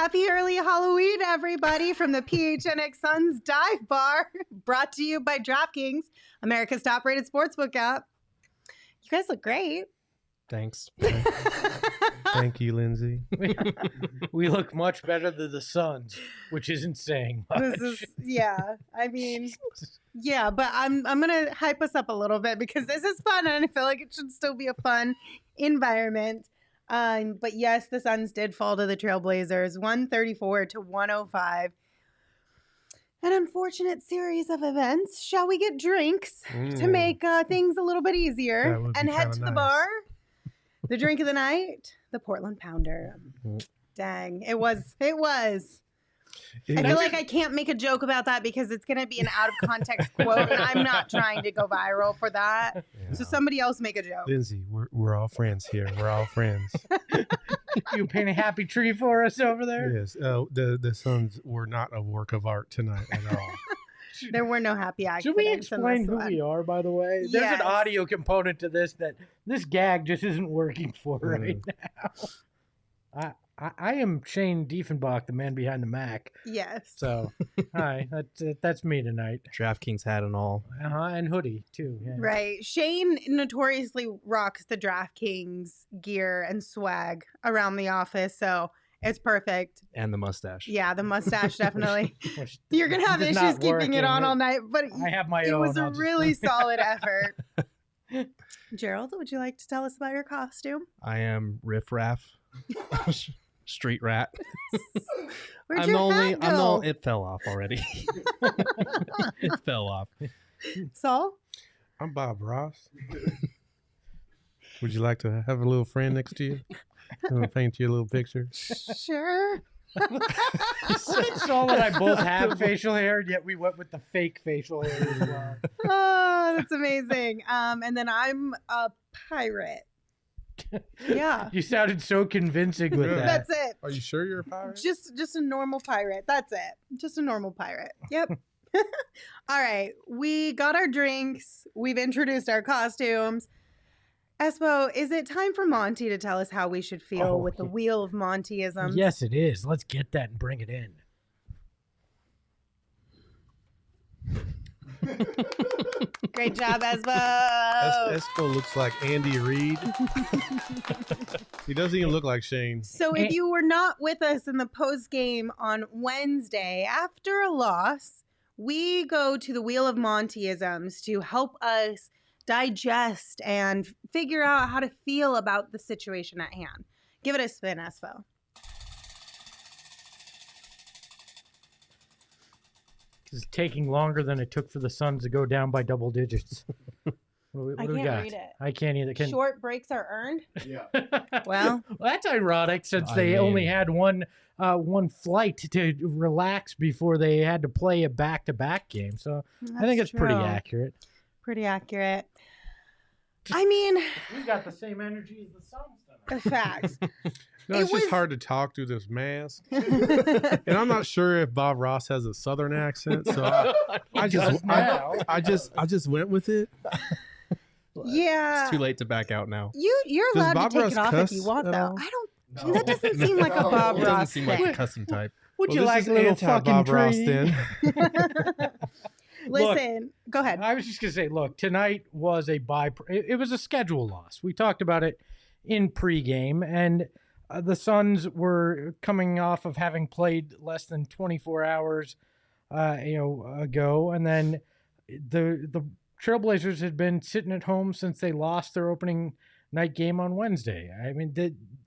Happy early Halloween, everybody, from the PHNX Suns Dive Bar, brought to you by DraftKings, America's top-rated sportsbook app. You guys look great. Thanks. Thank you, Lindsey. We look much better than the Suns, which isn't saying much. But I'm gonna hype us up a little bit because this is fun and I feel like it should still be a fun environment. But yes, the Suns did fall to the Trailblazers, 134-105. An unfortunate series of events. Shall we get drinks to make things a little bit easier and head to the bar? The drink of the night, the Portland Pounder. Dang, it was. I feel like I can't make a joke about that because it's going to be an out of context quote, and I'm not trying to go viral for that. Yeah. So somebody else make a joke. Lindsey, we're all friends here. We're all friends. You paint a happy tree for us over there? Yes. The Suns were not a work of art tonight at all. There were no happy accidents. Should we explain who we are, by the way? There's an audio component to this that this gag just isn't working for right now. I am Shane Diefenbach, the man behind the Mac. Yes. So, hi, that's me tonight. DraftKings hat and all. And hoodie, too. Yeah. Right. Shane notoriously rocks the DraftKings gear and swag around the office, so it's perfect. And the mustache. Yeah, the mustache, definitely. You're going to have issues keeping it on all night, but I have my own. It was a really solid effort. Gerald, would you like to tell us about your costume? I am Riff Raff. Street rat. Where'd your hat go? It fell off already. It fell off. Saul? I'm Bob Ross. Would you like to have a little friend next to you? I'm gonna paint you a little picture. Sure. Saul and I both have facial hair, yet we went with the fake facial hair as well. Oh, that's amazing. And then I'm a pirate. Yeah. You sounded so convincing with that. That's it. Are you sure you're a pirate? Just a normal pirate. That's it. Just a normal pirate. Yep. All right. We got our drinks. We've introduced our costumes. Espo, is it time for Monty to tell us how we should feel with the wheel of Montyisms? Yes, it is. Let's get that and bring it in. Great job, Espo. Espo looks like Andy Reid. He doesn't even look like Shane. So if you were not with us in the post game on Wednesday, after a loss, we go to the Wheel of Montyisms to help us digest and figure out how to feel about the situation at hand. Give it a spin, Espo. This is taking longer than it took for the Suns to go down by double digits. What do we got? Read it. I can't either. Short breaks are earned? Yeah. Well, that's ironic since they only had one flight to relax before they had to play a back-to-back game. So I think it's pretty accurate. Pretty accurate. I mean, we got the same energy as the Suns. The facts. No, it's just hard to talk through this mask. And I'm not sure if Bob Ross has a Southern accent, so I just went with it. Yeah. It's too late to back out now. You're allowed to take it off if you want, though. I don't. No. That doesn't seem like a Bob Ross. Doesn't seem like a cussing type. Would you like a little fucking Bob tree? Ross then? Listen, go ahead. I was just gonna say, look, tonight was it was a schedule loss. We talked about it in pregame, and the Suns were coming off of having played less than 24 hours, ago, and then the Trailblazers had been sitting at home since they lost their opening night game on Wednesday. I mean,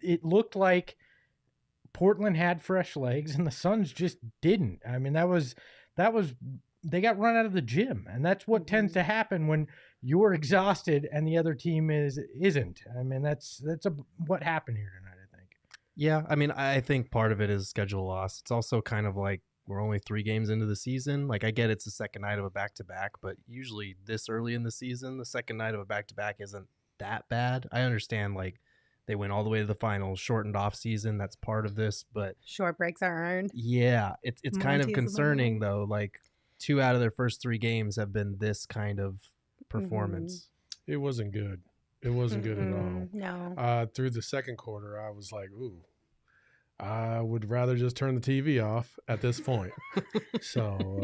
it looked like Portland had fresh legs, and the Suns just didn't. I mean, that was. They got run out of the gym, and that's what tends to happen when you're exhausted and the other team isn't. I mean, that's what happened here tonight, I think. Yeah, I mean, I think part of it is schedule loss. It's also kind of like we're only 3 games into the season. Like, I get it's the second night of a back-to-back, but usually this early in the season, the second night of a back-to-back isn't that bad. I understand, like, they went all the way to the finals, shortened off season. That's part of this, but short breaks are earned. Yeah, it's kind of concerning though. Like, 2 out of their first 3 games have been this kind of performance. It wasn't good. It wasn't good at all. No. Through the second quarter, I was like, ooh. I would rather just turn the TV off at this point. So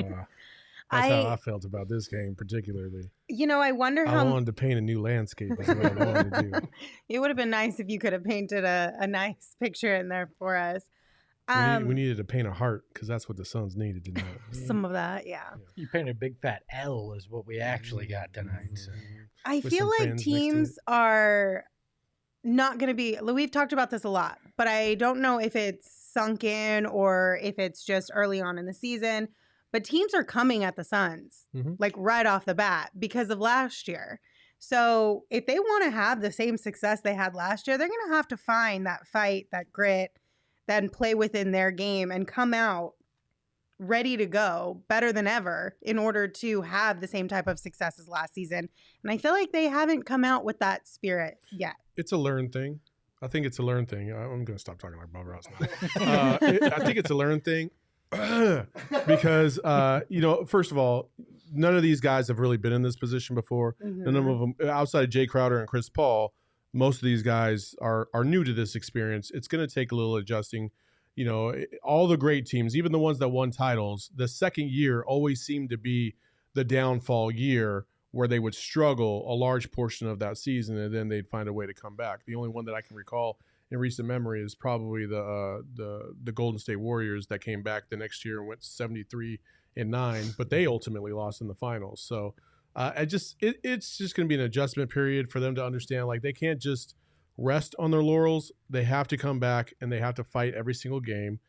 that's how I felt about this game particularly. I wonder how... I wanted to paint a new landscape is what I wanted to do. It would have been nice if you could have painted a nice picture in there for us. We needed to paint a heart because that's what the Suns needed tonight. Some of that, yeah. You painted a big fat L is what we actually got tonight. So. I feel like teams are not going to be... We've talked about this a lot, but I don't know if it's sunk in or if it's just early on in the season. But teams are coming at the Suns, like right off the bat because of last year. So if they want to have the same success they had last year, they're going to have to find that fight, that grit, then play within their game and come out ready to go better than ever in order to have the same type of success as last season. And I feel like they haven't come out with that spirit yet. It's a learned thing. I think it's a learned thing. I'm going to stop talking like Bob Ross now. I think it's a learned thing because, first of all, none of these guys have really been in this position before. None of them, outside of Jay Crowder and Chris Paul, most of these guys are new to this experience. It's going to take a little adjusting. All the great teams, even the ones that won titles, the second year always seemed to be the downfall year where they would struggle a large portion of that season, and then they'd find a way to come back. The only one that I can recall in recent memory is probably the Golden State Warriors that came back the next year and went 73-9, but they ultimately lost in the finals. So it's just going to be an adjustment period for them to understand, like, they can't just rest on their laurels. They have to come back and they have to fight every single game.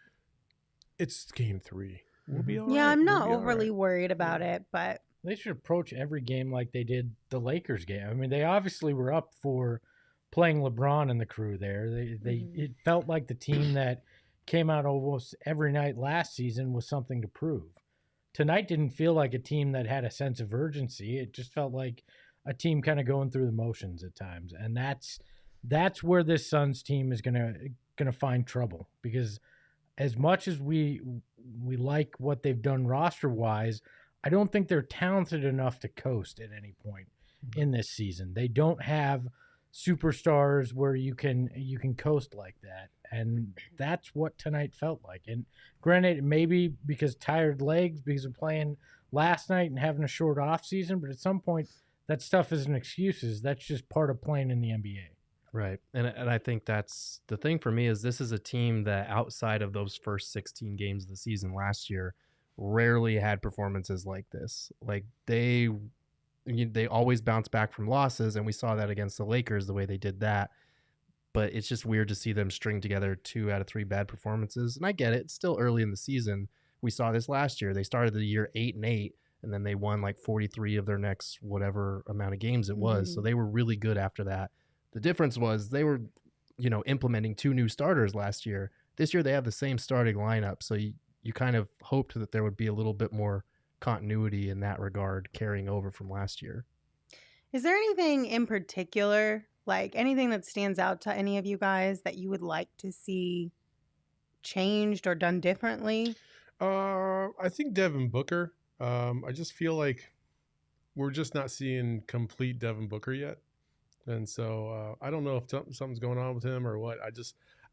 It's game 3. We'll be all right. Yeah, I'm not overly worried about it, but they should approach every game like they did the Lakers game. I mean, they obviously were up for playing LeBron and the crew there. It felt like the team that came out almost every night last season was something to prove. Tonight didn't feel like a team that had a sense of urgency. It just felt like a team kind of going through the motions at times, and that's where this Suns team is gonna find trouble, because as much as we like what they've done roster wise, I don't think they're talented enough to coast at any point in this season. They don't have superstars where you can coast like that, and that's what tonight felt like. And granted, maybe because tired legs, because of playing last night and having a short off season, but at some point that stuff isn't excuses. That's just part of playing in the NBA. Right. And I think that's the thing for me, is this is a team that outside of those first 16 games of the season last year rarely had performances like this. Like they always bounce back from losses, and we saw that against the Lakers, the way they did that. But it's just weird to see them string together 2 out of 3 bad performances. And I get it. It's still early in the season. We saw this last year. They started the year 8-8, and then they won like 43 of their next whatever amount of games it was. So they were really good after that. The difference was they were, implementing 2 new starters last year. This year they have the same starting lineup. So you kind of hoped that there would be a little bit more continuity in that regard carrying over from last year. Is there anything in particular, like anything that stands out to any of you guys that you would like to see changed or done differently? I think Devin Booker. I just feel like we're just not seeing complete Devin Booker yet. And so I don't know if something's going on with him or what.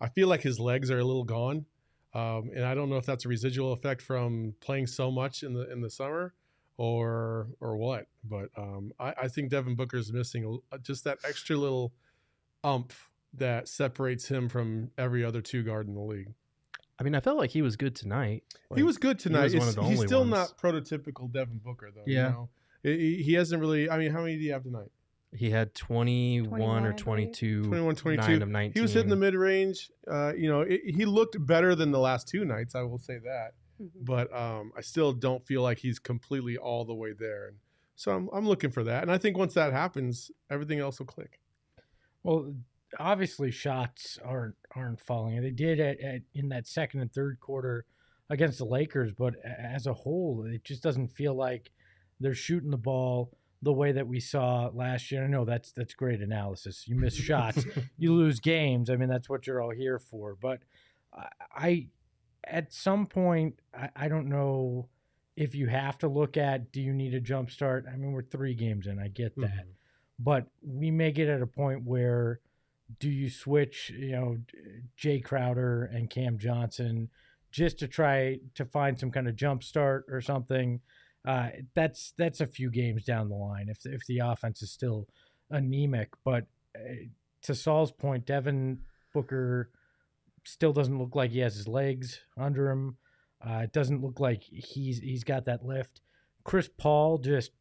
I feel like his legs are a little gone. And I don't know if that's a residual effect from playing so much in the summer or what. But I think Devin Booker is missing just that extra little umph that separates him from every other 2 guard in the league. I mean, I felt like he was good tonight. He was good tonight. He's still not prototypical Devin Booker, though. Yeah. He hasn't really – I mean, how many did he have tonight? He had 21 or 22. 21, 22. 9 of 19. He was hitting the mid-range. He looked better than the last 2 nights, I will say that. But I still don't feel like he's completely all the way there. And so I'm looking for that. And I think once that happens, everything else will click. Well, obviously shots aren't falling. They did in that second and third quarter against the Lakers, but as a whole, it just doesn't feel like they're shooting the ball the way that we saw last year. I know that's great analysis. You miss shots, you lose games. I mean, that's what you're all here for. But at some point, I don't know if you have to look at, do you need a jump start? I mean, we're 3 games in. I get that. But we may get at a point where do you switch, Jay Crowder and Cam Johnson just to try to find some kind of jump start or something? That's a few games down the line if the offense is still anemic. But to Saul's point, Devin Booker still doesn't look like he has his legs under him. It doesn't look like he's got that lift. Chris Paul just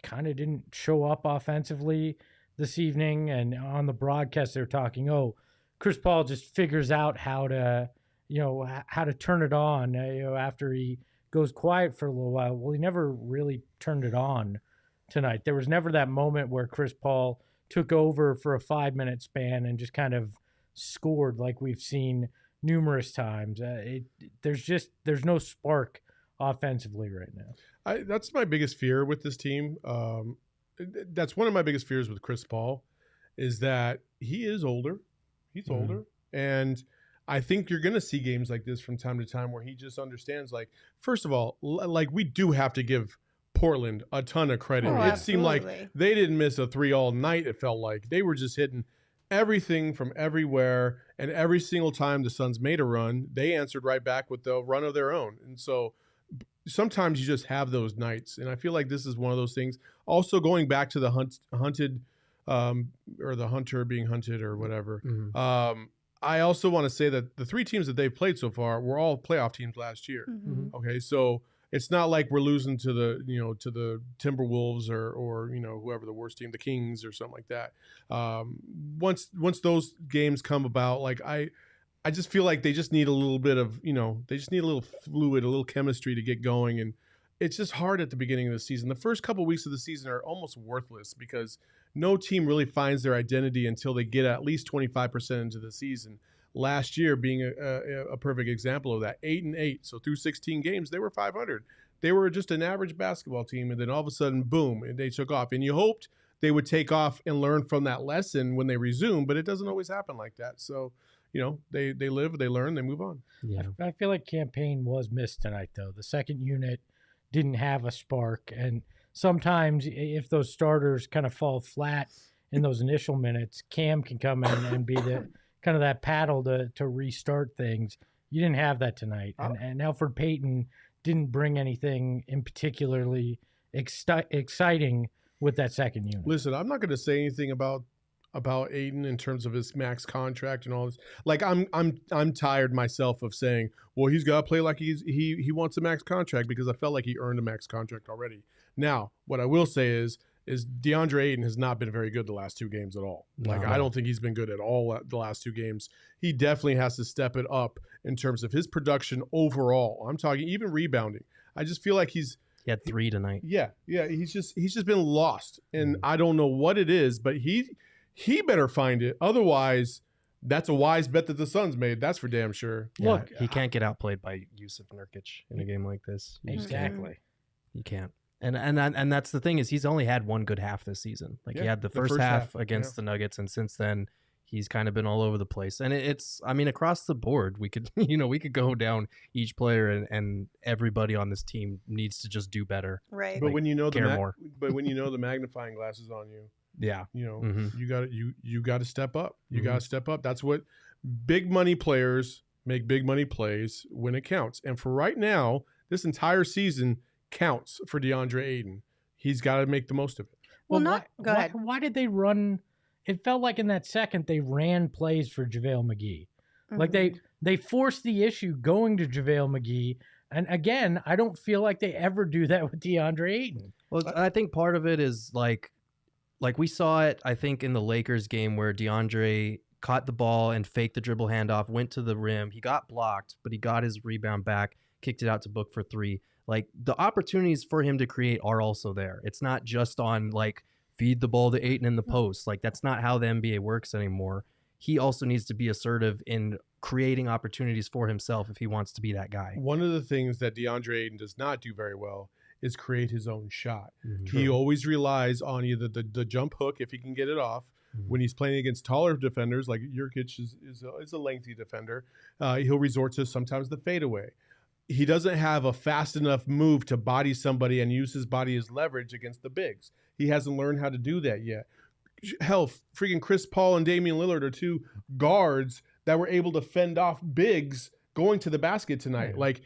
kind of didn't show up offensively this evening, and on the broadcast they're talking, Chris Paul just figures out how to turn it on after he goes quiet for a little while. Well, he never really turned it on tonight. There was never that moment where Chris Paul took over for a 5-minute span and just kind of scored like we've seen numerous times. There's no spark offensively right now. That's my biggest fear with this team. That's one of my biggest fears with Chris Paul, is that he is older. He's older. And I think you're going to see games like this from time to time where he just understands, like, first of all, like, we do have to give Portland a ton of credit. It seemed like they didn't miss a 3 all night. It felt like they were just hitting everything from everywhere. And every single time the Suns made a run, they answered right back with the run of their own. And so sometimes you just have those nights. And I feel like this is one of those things. Also, going back to the hunted or the hunter being hunted or whatever. I also want to say that the 3 teams that they've played so far were all playoff teams last year. Okay, so it's not like we're losing to the Timberwolves or whoever the worst team, the Kings or something like that. Once those games come about, like I just feel like they just need a little bit of they just need a little fluid, a little chemistry to get going, and it's just hard at the beginning of the season. The first couple of weeks of the season are almost worthless because no team really finds their identity until they get at least 25% into the season. Last year being a perfect example of that, 8-8. So through 16 games, they were 500. They were just an average basketball team, and then all of a sudden, boom, and they took off. And you hoped they would take off and learn from that lesson when they resume, but it doesn't always happen like that. So, they live, they learn, they move on. Yeah. I feel like Campaign was missed tonight, though. The second unit didn't have a spark, and sometimes if those starters kind of fall flat in those initial minutes, Cam can come in and be the kind of that paddle to restart things. You didn't have that tonight. And Elfrid Payton didn't bring anything in particularly exciting with that second unit. Listen, I'm not going to say anything about Ayton in terms of his max contract and all this. Like, I'm tired myself of saying, well, he's got to play like he wants a max contract, because I felt like he earned a max contract already. Now, what I will say is DeAndre Ayton has not been very good the last 2 games at all. Like, I don't think he's been good at all the last 2 games. He definitely has to step it up in terms of his production overall. I'm talking even rebounding. I just feel like he had 3 tonight. Yeah. He's just been lost, and I don't know what it is, but he better find it. Otherwise, that's a wise bet that the Suns made. That's for damn sure. Yeah, look, he can't get outplayed by Yusuf Nurkic in a game like this. Exactly. You can't. And that's the thing, is he's only had one good half this season. Like, he had the first half against the Nuggets, and since then he's kind of been all over the place. And it's across the board. We could we could go down each player, and everybody on this team needs to just do better. Right. But when more. But when the magnifying glass is on you, yeah, you got to step up. You got to step up. That's what big money players make, big money plays when it counts. And for right now, this entire season counts for DeAndre Ayton. He's got to make the most of it. Go ahead. Why did they run? It felt like in that second they ran plays for JaVale McGee. Like they forced the issue going to JaVale McGee. And again, I don't feel like they ever do that with DeAndre Ayton. Well, I think part of it is like we saw it, I think, in the Lakers game where DeAndre caught the ball and faked the dribble handoff, went to the rim. He got blocked, but he got his rebound back, kicked it out to Book for 3. Like, the opportunities for him to create are also there. It's not just on, like, feed the ball to Ayton in the post. Like, that's not how the NBA works anymore. He also needs to be assertive in creating opportunities for himself if he wants to be that guy. One of the things that DeAndre Ayton does not do very well is create his own shot. He always relies on either the jump hook, if he can get it off, when he's playing against taller defenders, like Nurkic is a lengthy defender. He'll resort to sometimes the fadeaway. He doesn't have a fast enough move to body somebody and use his body as leverage against the bigs. He hasn't learned how to do that yet. hell, freaking Chris Paul and Damian Lillard are two guards that were able to fend off bigs going to the basket tonight. Like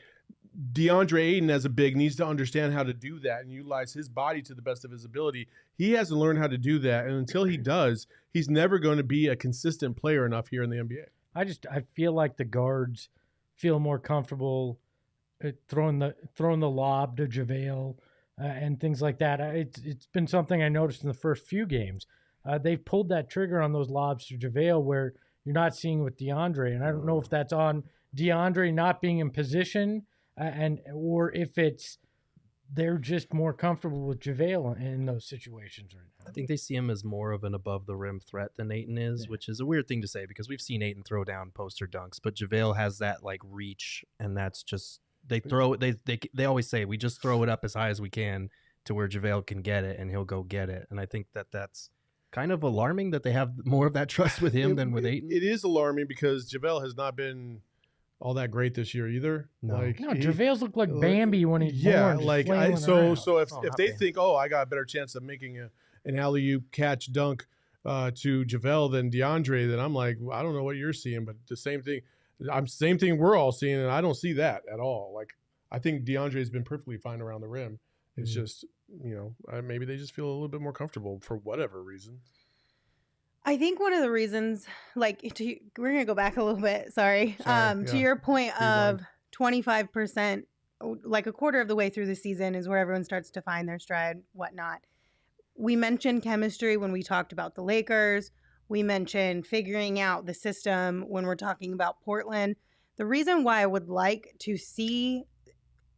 DeAndre Ayton as a big needs to understand how to do that and utilize his body to the best of his ability. He hasn't learned how to do that. And until he does, he's never going to be a consistent player enough here in the NBA. I feel like the guards feel more comfortable throwing the lob to JaVale and things like that. It's been something I noticed in the first few games. They've pulled that trigger on those lobs to JaVale where you're not seeing with DeAndre. And I don't know if that's on DeAndre not being in position or if it's they're just more comfortable with JaVale in those situations right now. I think they see him as more of an above the rim threat than Ayton is, which is a weird thing to say because we've seen Ayton throw down poster dunks, but JaVale has that like reach, and that's just they always say we just throw it up as high as we can to where JaVale can get it and he'll go get it. And I think that's kind of alarming that they have more of that trust with him than with Ayton. It is alarming because JaVale has not been all that great this year either. No, JaVale's looked like Bambi when he's born. Yeah, so if they think, I got a better chance of making an alley-oop catch dunk to JaVale than DeAndre, then I'm like, I don't know what you're seeing, but the same thing we're all seeing, and I don't see that at all. Like I think DeAndre's been perfectly fine around the rim. It's just maybe they just feel a little bit more comfortable for whatever reason. I think one of the reasons, we're going to go back a little bit, sorry. To your point of 25%, like a quarter of the way through the season is where everyone starts to find their stride, whatnot. We mentioned chemistry when we talked about the Lakers. We mentioned figuring out the system when we're talking about Portland. The reason why I would like to see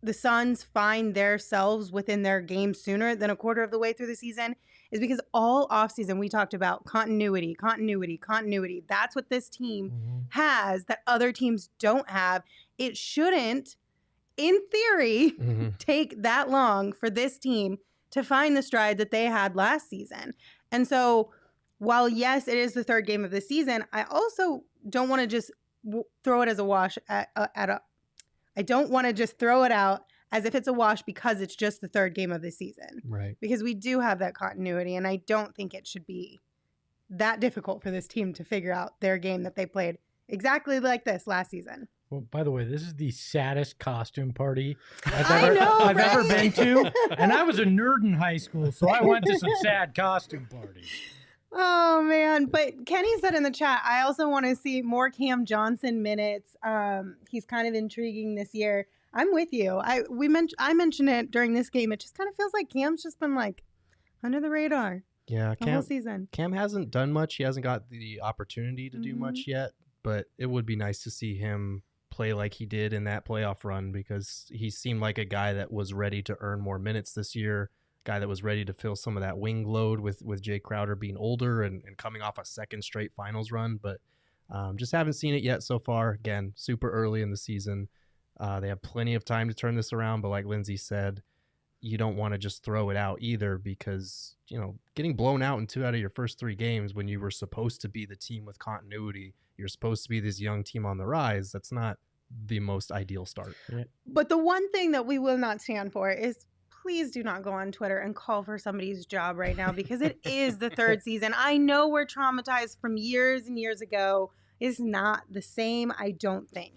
the Suns find themselves within their game sooner than a quarter of the way through the season is because all offseason we talked about continuity. That's what this team has that other teams don't have. It shouldn't, in theory, take that long for this team to find the stride that they had last season. And so while, yes, it is the third game of the season, I also don't want to just throw it as a wash I don't want to just throw it out as if it's a wash because it's just the third game of the season. Right. Because we do have that continuity, and I don't think it should be that difficult for this team to figure out their game that they played exactly like this last season. Well, by the way, this is the saddest costume party I've ever been to. And I was a nerd in high school, so I went to some sad costume parties. Oh, man. But Kenny said in the chat, I also want to see more Cam Johnson minutes. He's kind of intriguing this year. I'm with you. I mentioned it during this game. It just kind of feels like Cam's just been like under the radar. Yeah, the whole season. Cam hasn't done much. He hasn't got the opportunity to do much yet, but it would be nice to see him play like he did in that playoff run because he seemed like a guy that was ready to earn more minutes this year. Guy that was ready to fill some of that wing load with Jay Crowder being older and coming off a second straight finals run, but just haven't seen it yet so far. Again, super early in the season. They have plenty of time to turn this around, but like Lindsey said, you don't want to just throw it out either because, getting blown out in 2 out of your first 3 games when you were supposed to be the team with continuity, you're supposed to be this young team on the rise. That's not the most ideal start. But the one thing that we will not stand for is please do not go on Twitter and call for somebody's job right now because it is the third season. I know we're traumatized from years and years ago. It's not the same, I don't think.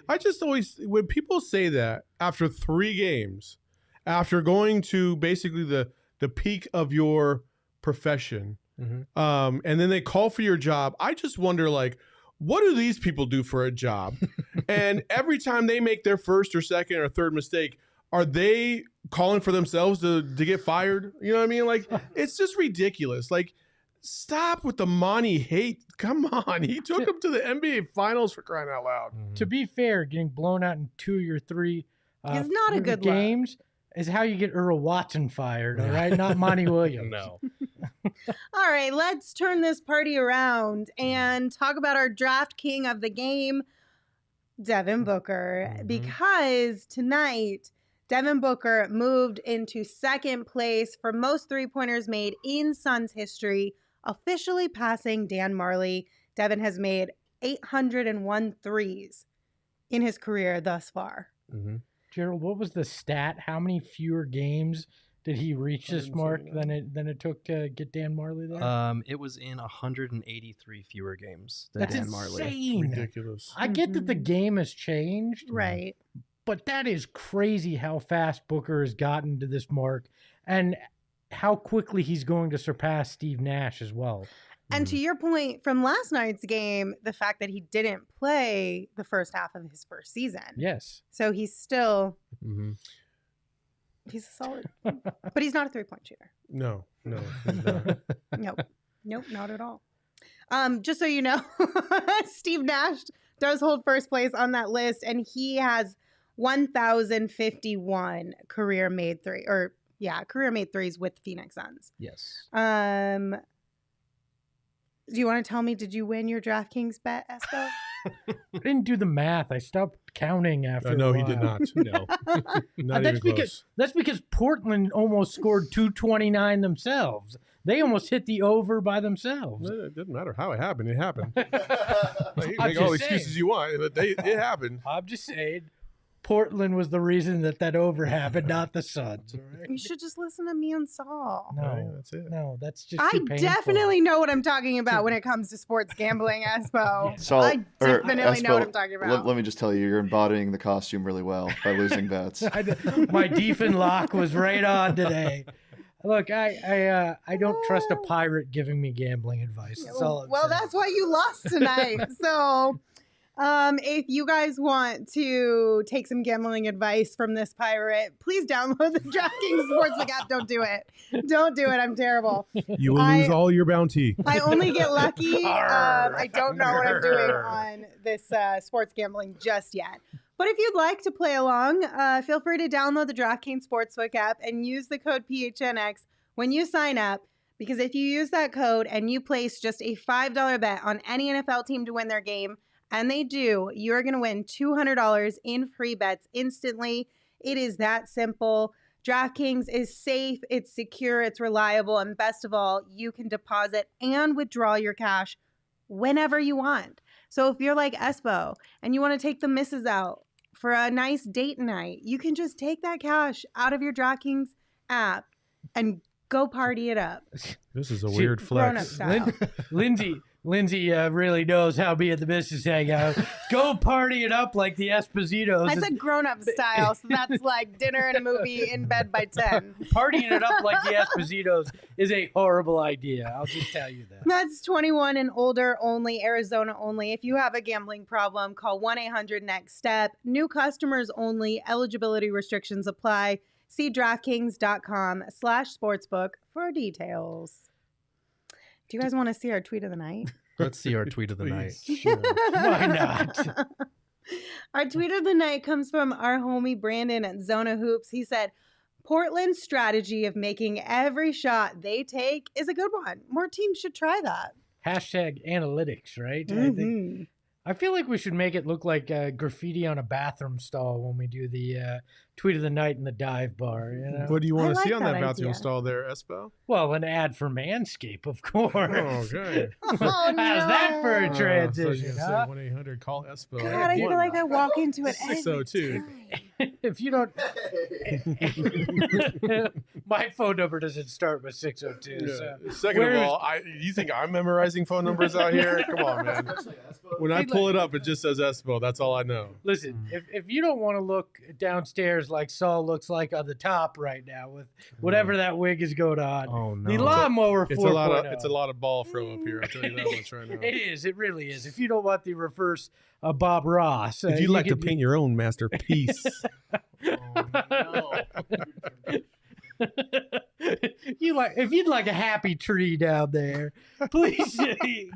I just always, when people say that after 3 games, after going to basically the peak of your profession, and then they call for your job, I just wonder, what do these people do for a job? And every time they make their first or second or third mistake, are they calling for themselves to get fired? You know what I mean? It's just ridiculous. Stop with the Monty hate. Come on. He took him to the NBA Finals for crying out loud. To be fair, getting blown out in 2 of your 3 is not a good games is how you get Earl Watson fired, all right? Not Monty Williams. No. All right, let's turn this party around and talk about our draft king of the game, Devin Booker, because tonight Devin Booker moved into second place for most three-pointers made in Suns history, officially passing Dan Marley. Devin has made 801 threes in his career thus far. Gerald, what was the stat? How many fewer games did he reach this mark than it took to get Dan Marley there? It was in 183 fewer games than That's Dan Marley. insane. Ridiculous. I get that the game has changed, Right. but that is crazy how fast Booker has gotten to this mark and how quickly he's going to surpass Steve Nash as well. And to your point from last night's game, the fact that he didn't play the first half of his first season. Yes. So he's still, Mm-hmm. he's a solid, but he's not a 3-point shooter. No, he's not. Nope, not at all. Just so you know, Steve Nash does hold first place on that list, and he has 1,051 career made threes with the Phoenix Suns. Yes. Do you want to tell me, did you win your DraftKings bet, Espo? I didn't do the math. I stopped counting after. No, a he did while. not. No, not That's even close. That's because Portland almost scored 229 themselves. They almost hit the over by themselves. It didn't matter how it happened. It happened. You can I'm make all the just saying. excuses you want, but it happened. I'm just saying, Portland was the reason that over happened, not the Suns. All right? You should just listen to me and Saul. Okay, that's it. No, that's just I too painful. definitely know what I'm talking about when it comes to sports gambling, Espo. Saul, I definitely know what I'm Espo, talking about. Let me just tell you, you're embodying the costume really well by losing bets. My Defen lock was right on today. Look, I don't trust a pirate giving me gambling advice. That's all I'm Well, saying. that's why you lost tonight. So, if you guys want to take some gambling advice from this pirate, please download the DraftKings Sportsbook app. Don't do it. Don't do it. I'm terrible. You will lose all your bounty. I only get lucky. I don't know what I'm doing on this sports gambling just yet. But if you'd like to play along, feel free to download the DraftKings Sportsbook app and use the code PHNX when you sign up. Because if you use that code and you place just a $5 bet on any NFL team to win their game, and they do, you're going to win $200 in free bets instantly. It is that simple. DraftKings is safe, it's secure, it's reliable, and best of all, you can deposit and withdraw your cash whenever you want. So if you're like Espo and you want to take the missus out for a nice date night, you can just take that cash out of your DraftKings app and go party it up. This is a weird Grown-up flex. style. Lindsey really knows how me and the missus hang out. Go party it up like the Espositos. I said grown-up style, so that's like dinner and a movie in bed by 10. Partying it up like the Espositos is a horrible idea. I'll just tell you that. That's 21 and older only, Arizona only. If you have a gambling problem, call 1-800-NEXT-STEP. New customers only. Eligibility restrictions apply. See DraftKings.com/sportsbook for details. Do you guys want to see our tweet of the night? Let's see our tweet of the night. Please, sure. Why not? Our tweet of the night comes from our homie Brandon at Zona Hoops. He said, Portland's strategy of making every shot they take is a good one. More teams should try that. Hashtag analytics, right? Mhm. I feel like we should make it look like graffiti on a bathroom stall when we do the tweet of the night in the dive bar. You know? What do you I want to see like on that that bathroom idea. stall there, Espo? Well, an ad for Manscaped, of course. Oh, okay. Oh, How's that for a So transition? you Huh? say 1-800 call Espo. God, I feel like I walk into it every 602. time. If you don't, my phone number doesn't start with 602. So. Yeah. Second of all, you think I'm memorizing phone numbers out here? Come on, man. When I pull it up, it just says Espo. That's all I know. Listen, if you don't want to look downstairs like Saul looks like on the top right now with whatever that wig is going on, Oh no. the lawnmower 4.0. It's a lot of ball throw up here. I'll tell you that much right now. It is. It really is. If you don't want the reverse Bob Ross, If you'd like to can- paint your own masterpiece, if you'd like a happy tree down there, please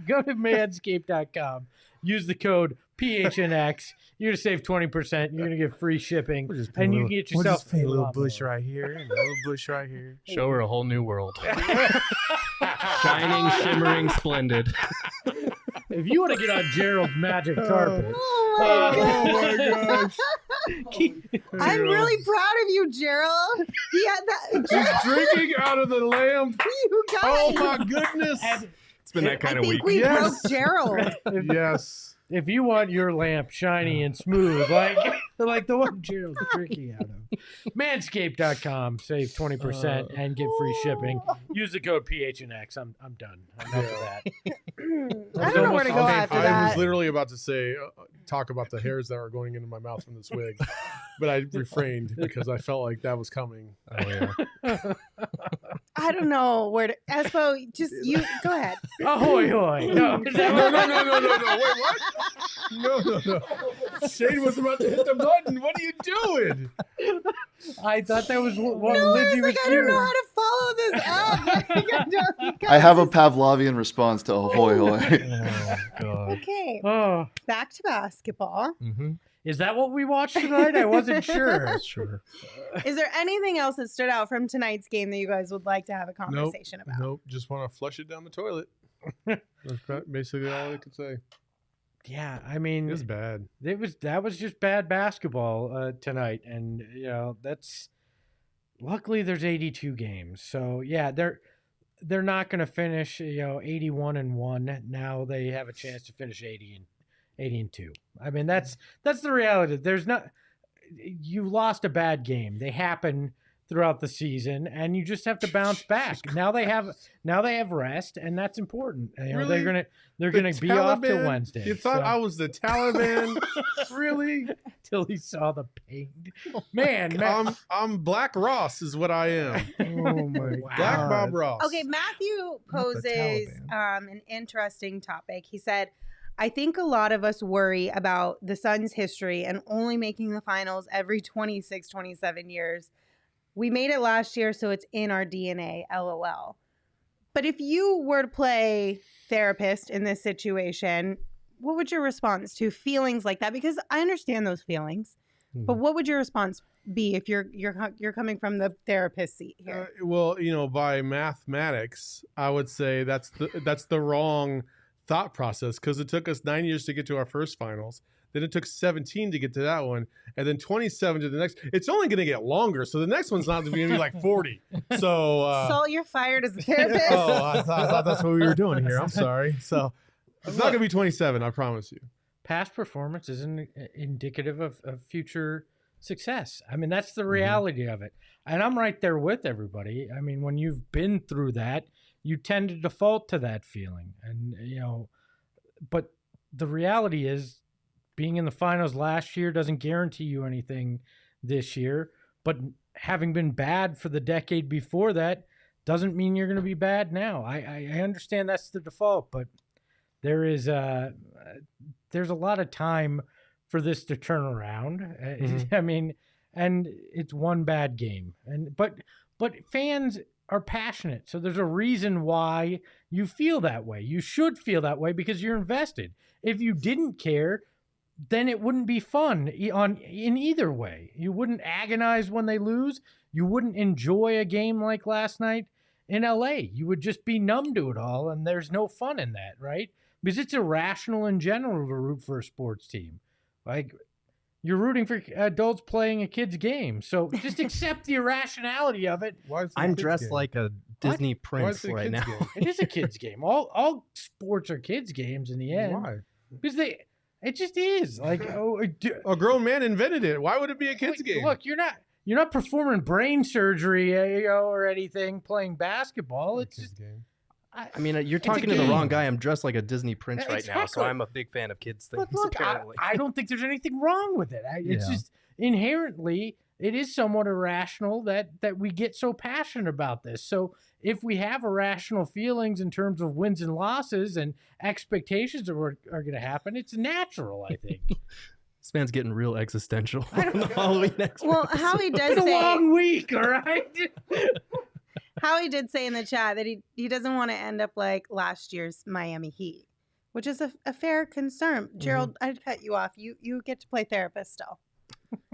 go to manscaped.com. Use the code PHNX. You're gonna save 20%. You're gonna get free shipping, and you can get yourself a little lawnmower. bush right here, and a little bush right here. Show her a whole new world. Shining, shimmering, splendid. If you want to get on Gerald's magic carpet, Oh my gosh! I'm really proud of you, Gerald. He had that. She's drinking out of the lamp. You guys. Oh my goodness! It's been that kind I of think week. we Yes. broke Gerald. Yes. if you want your lamp shiny and smooth, like like the one Gerald's drinking out of. Manscaped.com, save 20% and get free shipping. Use the code PHNX. I'm done. Enough of that. I don't know where to go after I that. was literally about to say, talk about the hairs that are going into my mouth from this wig, but I refrained because I felt like that was coming. Oh yeah. I don't know where to. Espo, just you go ahead. Ahoy, hoy. No, is that No, what- Wait, what? No. Shane was about to hit the button. What are you doing? I thought that was what No, I Lindsey was like, was I don't know doing. how to follow this up. I have a Pavlovian response to ahoy hoy. Oh god. Okay, Oh, back to basketball. Mm-hmm. is that what we watched tonight? I wasn't sure. Sure. Is there anything else that stood out from tonight's game that you guys would like to have a conversation about? Nope. Just want to flush it down the toilet. That's basically all I could say. Yeah, I mean, It was bad. that was just bad basketball tonight, and that's luckily there's 82 games, so yeah, they're not going to finish 81-1. Now they have a chance to finish 80-2. I mean that's the reality. You lost a bad game. They happen throughout the season, and you just have to bounce back. Now they have rest, and that's important. Really? They're gonna be off till Taliban? Wednesday. You thought I was the Taliban? Really? till he saw the pain. Man, I'm Black Ross is what I am. oh my Black God. Bob Ross. Okay, Matthew Not the poses an interesting topic. He said, I think a lot of us worry about the Suns' history and only making the finals every 26, 27 years. We made it last year, so it's in our DNA, LOL. But if you were to play therapist in this situation, what would your response to feelings like that? Because I understand those feelings, but what would your response be if you're coming from the therapist seat here? Well, by mathematics, I would say that's the wrong thought process, because it took us 9 years to get to our first finals. Then it took 17 to get to that one, and then 27 to the next. It's only going to get longer, so the next one's not going to be like 40. So, Saul, you're fired as a therapist. oh, I thought that's what we were doing here. I'm sorry. So it's not going to be 27, I promise you. Past performance isn't indicative of future success. I mean, that's the reality of it. And I'm right there with everybody. I mean, when you've been through that, you tend to default to that feeling. And, but the reality is, being in the finals last year doesn't guarantee you anything this year. But having been bad for the decade before that doesn't mean you're going to be bad now. I understand that's the default, but there's a lot of time for this to turn around. I mean, and it's one bad game, but fans are passionate, so there's a reason why you feel that way. You should feel that way because you're invested. If you didn't care, then it wouldn't be fun in either way. You wouldn't agonize when they lose. You wouldn't enjoy a game like last night in LA. You would just be numb to it all, and there's no fun in that, right? Because it's irrational in general to root for a sports team. Like, you're rooting for adults playing a kid's game. So just accept the irrationality of it. Why is it a I'm kid's dressed game? like a Disney Why is prince it a right kid's now. game? It is a kid's game. All sports are kids' games in the end. Why? Because it just is. Like, A grown man invented it. Why would it be a kid's game? Look, you're not performing brain surgery, or anything playing basketball. It's Kid's just, game. I mean, you're It's a talking to the wrong game. guy. I'm dressed like a Disney prince right now, so Exactly. I'm a big fan of kids things. But look, apparently. I don't think there's anything wrong with it. It's Yeah. just inherently, it is somewhat irrational that we get so passionate about this. So if we have irrational feelings in terms of wins and losses and expectations that are going to happen, it's natural, I think. This man's getting real existential on the Halloween next Well, week. Howie does It's been a say, long week, all right? Howie did say in the chat that he doesn't want to end up like last year's Miami Heat, which is a fair concern. Gerald, I'd cut you off. You get to play therapist still.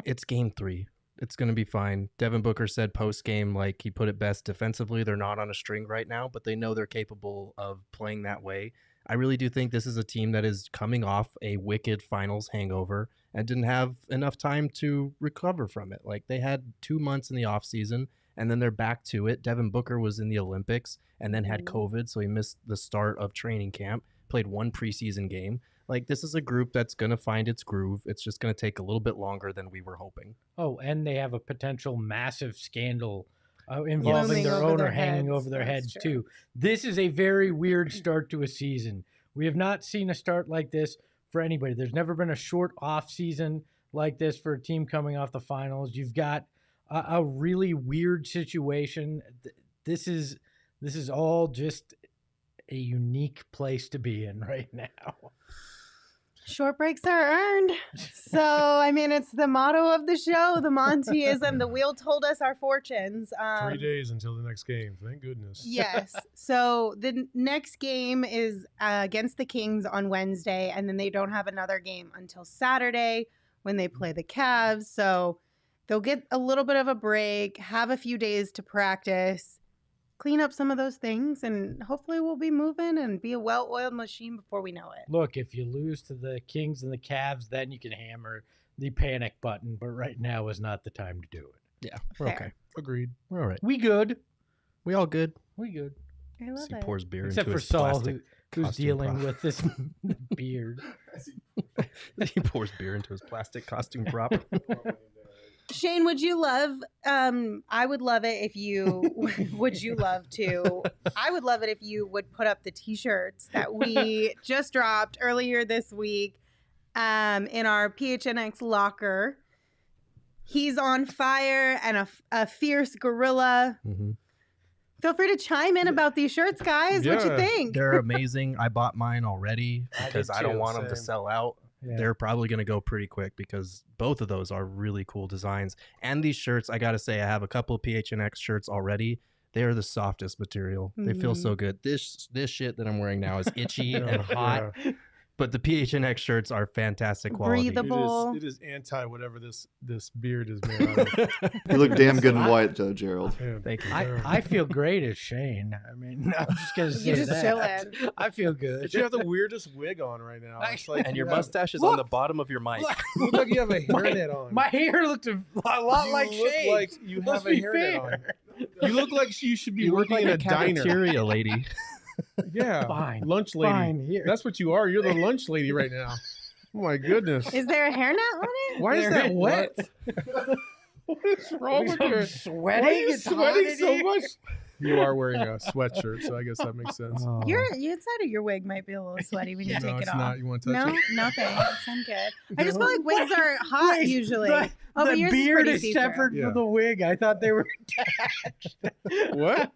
It's game 3. It's going to be fine. Devin Booker said post-game, like, he put it best defensively. They're not on a string right now, but they know they're capable of playing that way. I really do think this is a team that is coming off a wicked finals hangover and didn't have enough time to recover from it. Like, they had 2 months in the offseason, and then they're back to it. Devin Booker was in the Olympics and then had COVID, so he missed the start of training camp, played one preseason game. Like, this is a group that's going to find its groove. It's just going to take a little bit longer than we were hoping. Oh, and they have a potential massive scandal involving their Looming over owner their hanging heads. over their That's heads, true. too. This is a very weird start to a season. We have not seen a start like this for anybody. There's never been a short off season like this for a team coming off the finals. You've got a really weird situation. This is all just a unique place to be in right now. Short breaks are earned. So, I mean, it's the motto of the show, the Montyism. The wheel told us our fortunes. 3 days until the next game. Thank goodness. Yes. So the next game is against the Kings on Wednesday, and then they don't have another game until Saturday when they play the Cavs. So they'll get a little bit of a break, have a few days to practice, clean up some of those things, and hopefully we'll be moving and be a well-oiled machine before we know it. Look, if you lose to the Kings and the Cavs, then you can hammer the panic button. But right now is not the time to do it. Yeah, we're Fair. okay. Agreed. We're all right. We good. We all good. We good. I love He it. pours beer Except into for his Saul, plastic who's costume dealing prop. with this beard. He pours beer into his plastic costume prop. Shane, would you love, I would love it if you, would you love to, I would love it if you would put up the t-shirts that we just dropped earlier this week in our PHNX locker. He's on fire and a fierce gorilla. Mm-hmm. Feel free to chime in about these shirts, guys. What you Yeah. think? They're amazing. I bought mine already I because did I don't too, want them to same. sell out. Yeah. They're probably going to go pretty quick because both of those are really cool designs. And these shirts, I got to say, I have a couple of PHNX shirts already. They are the softest material. They feel so good. This shit that I'm wearing now is itchy and hot, but the PHNX shirts are fantastic quality. Breathable. It is anti whatever this beard is made out of. You look damn good in white, though, Gerald. Man, Thank you. I feel great as Shane. I mean, I'm just going to say You just that. chilling. I feel good. But you have the weirdest wig on right now. It's like And your you have- mustache is Look! on the bottom of your mic. You look like you have a hairnet on. My hair looked a lot you like look Shane. like you Let's have a be hairnet on. fair. You look like you should be You look working like in a a diner. cafeteria lady. Yeah, Fine. lunch lady. Fine, here. That's what you are. You're the lunch lady right now. Oh my goodness. Is there a hairnet on it? Why is There that it wet? What is wrong with your? Sweating? Why are you It's hot sweating in so here. much? You are wearing a sweatshirt, so I guess that makes sense. Oh. Your inside of your wig might be a little sweaty when you no, take it it's off. not. You want to touch No, it? no thanks. I'm good. I just feel like wigs are hot Wait, usually. The, But the yours beard pretty is see-through. separate Yeah. from the wig. I thought they were attached. What?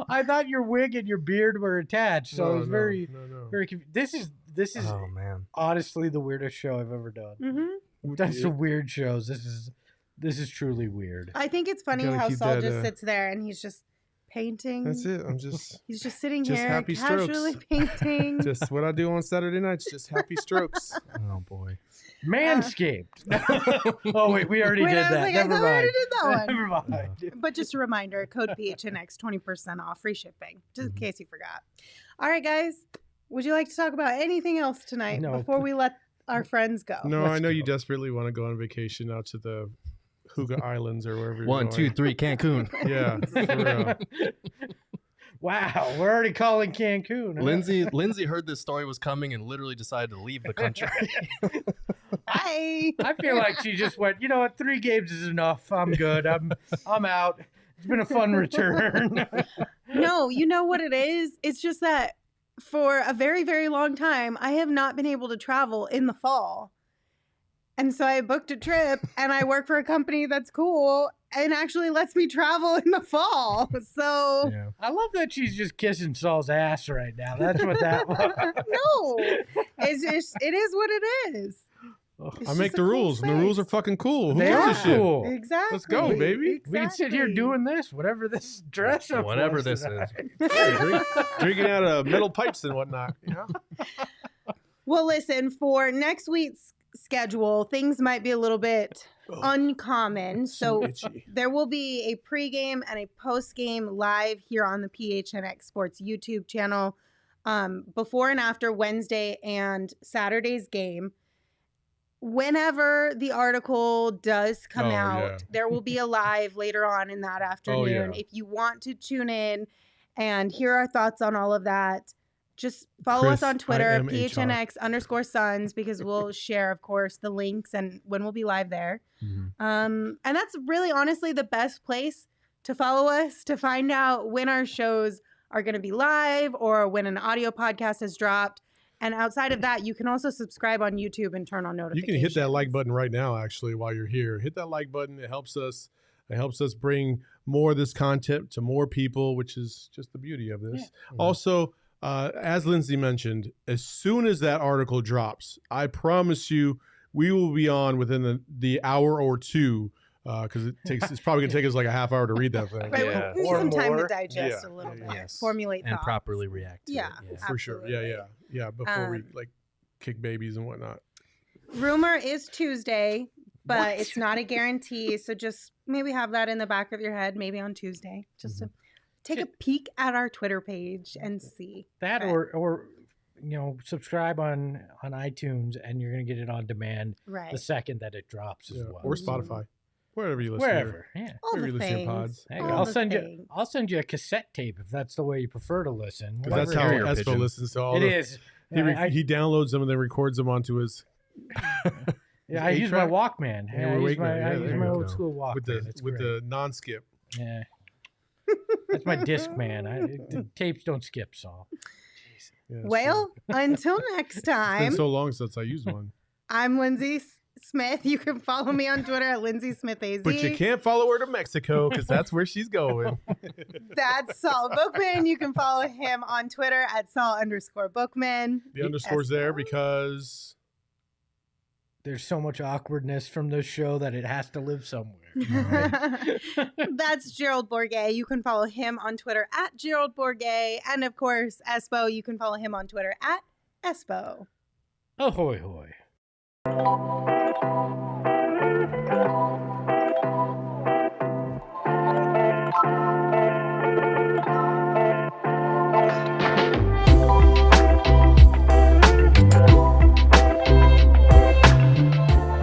I thought your wig and your beard were attached. So I was very, no. very confused. This is Oh, man. honestly the weirdest show I've ever done. Mm-hmm. We've done some weird shows. This is truly weird. I think it's funny gotta how keep Saul that, just sits there and he's just painting. That's it. I'm just He's just sitting Just here happy casually strokes. painting. just what I do on Saturday nights. Just happy strokes. Oh, boy. Manscaped. Oh wait, we already Wait, did I was that. like, I Never thought we already mind. did that one. Never mind. But just a reminder, code PHNX, 20% off, free shipping, just in case you forgot. All right, guys. Would you like to talk about anything else tonight No. before we let our friends go? No, Let's I know you go. desperately want to go on vacation out to the Huga Islands or wherever you're 1, 2, going. 3, Cancun. Yeah, for real. Wow, we're already calling Cancun. huh? Lindsey heard this story was coming and literally decided to leave the country. Bye. I feel like she just went, you know what, 3 games is enough. I'm good. I'm out. It's been a fun return. No, you know what it is? It's just that for a very, very long time, I have not been able to travel in the fall. And so I booked a trip and I work for a company that's cool and actually lets me travel in the fall. So Yeah. I love that she's just kissing Saul's ass right now. That's what that was. no, it's just, it is what it is. It's I make just the a cool rules, and the rules are space. fucking cool. Who They gives are a shit? cool. Exactly. Let's go, baby. We can sit here Exactly. doing this, whatever this dress up Whatever was this tonight. Drinking out of metal pipes and whatnot. You know? Well, listen, for next week's schedule, things might be a little bit uncommon. So itchy. there will be a pregame and a postgame live here on the PHNX Sports YouTube channel before and after Wednesday and Saturday's game. Whenever the article does come Oh, out, yeah. there will be a live later on in that afternoon. yeah. If you want to tune in and hear our thoughts on all of that, just follow us Chris, on Twitter, IMHR. PHNX_Suns, because we'll share, of course, the links and when we'll be live there. And that's really honestly the best place to follow us, to find out when our shows are going to be live or when an audio podcast has dropped. And outside of that, you can also subscribe on YouTube and turn on You notifications. can hit that like button right now, actually, while you're here. Hit that like button. It helps us. It helps us bring more of this content to more people, which is just the beauty of this. Also, as Lindsey mentioned, as soon as that article drops, I promise you we will be on within the hour or two, because it's probably going to take us like a half hour to read that thing. Right, Yeah. we need Or some time to more. digest Yeah. a little bit, Yes. formulate and thoughts. properly react to Yeah. it. For sure. Yeah. Before we like kick babies and whatnot. Rumor is Tuesday, but it's not a guarantee. So just maybe have that in the back of your head, maybe on Tuesday, just to take a peek at our Twitter page and see. That Right. or subscribe on iTunes and you're gonna get it on demand Right. the second that it drops as well. Or Spotify, wherever you listen. Wherever. Yeah. All Wherever the you listen to things. pods. Hey, All I'll the send things. you a cassette tape if that's the way you prefer to listen. Because that's how Carrier Espo pigeon. listens to all It the, is. He downloads them and then records them onto his Yeah, I use my Walkman. Yeah, Yeah, I we're use my, Walkman. Yeah, I there use you my go. old school Walkman. with the It's with great. the non-skip. Yeah. That's my disc man. The tapes don't skip, Saul. Yeah, Well, until next it's been time, so long since I used one. I'm Lindsey Smith. You can follow me on Twitter at LindseySmithAZ. But you can't follow her to Mexico because that's where she's going. That's Saul Bookman. You can follow him on Twitter at Saul_Bookman. The underscore's there because There's so much awkwardness from this show that it has to live somewhere. That's Gerald Bourget. You can follow him on Twitter at Gerald Bourget. And of course, Espo, you can follow him on Twitter at Espo. Ahoy hoy.